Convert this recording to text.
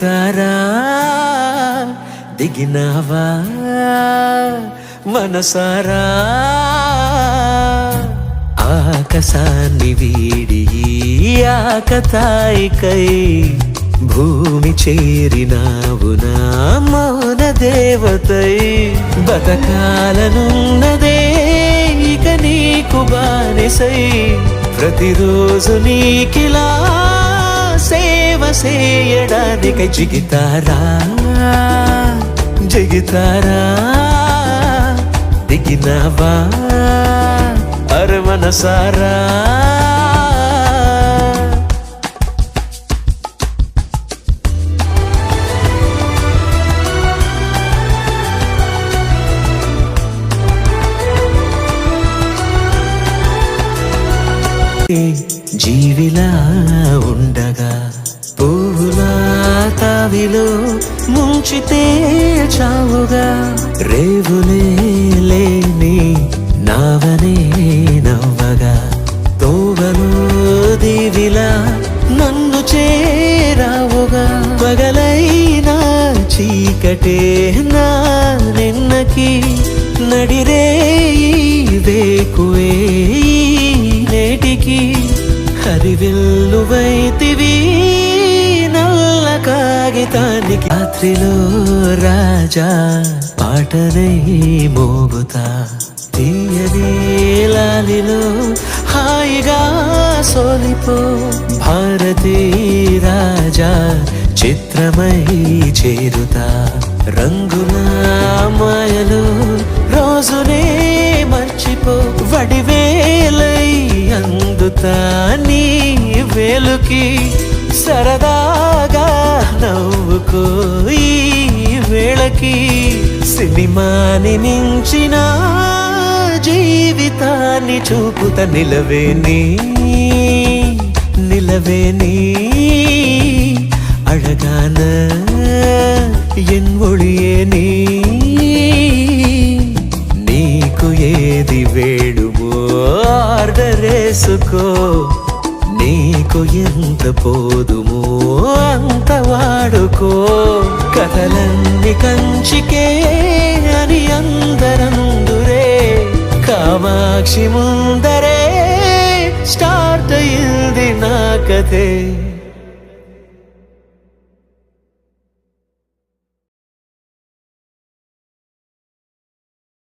తారా దిగినావా మనసారా ఆకాశాన్ని వీడి ఆకతాయికై భూమి చేరినావు నా మౌన దేవతై బతకాలనున్నదే ఇక నీకు బానిసై ప్రతిరోజు నీకిలా సేవ చేయడానికై జిగితారా జిగితారా దిగినావా అరే మనసారా జీవిలా ఉండగా పువ్వులా తావిలో ముంచితే చావుగా రేవులే లేని నావనే నవ్వగా తోవలో దీవిలా నన్ను చేరావుగా పగలైనా చీకటే నా నిన్నకి నడిరే వేకువే నేటికి హరివిల్లువైతివి నల్ల కాగితానికి రాత్రిలో రాజా పాటనై మోగుతా తీయని లాలిలో హాయిగా సోలిపో భారతీ రాజా చిత్రమై చేరుతా రంగుల మాయలు రోజునే మర్చిపో వడివేలై అందుతా నీ వేలుకి సరదాగా నవ్వుకో ఈ వేళకి సినిమాని మించిన జీవితాన్ని చూపుత నిలవేని అழகான ఎన్ ఒళియే నీకు ఏది వేడుమో ఆర్డర్ వేసుకో నీకు ఎంత పోదుమో అంత వాడుకో కథలన్నీ కంచికే అని అందరందురే కామాక్షి ముందరే స్టార్ట్ అయింది నా కథే.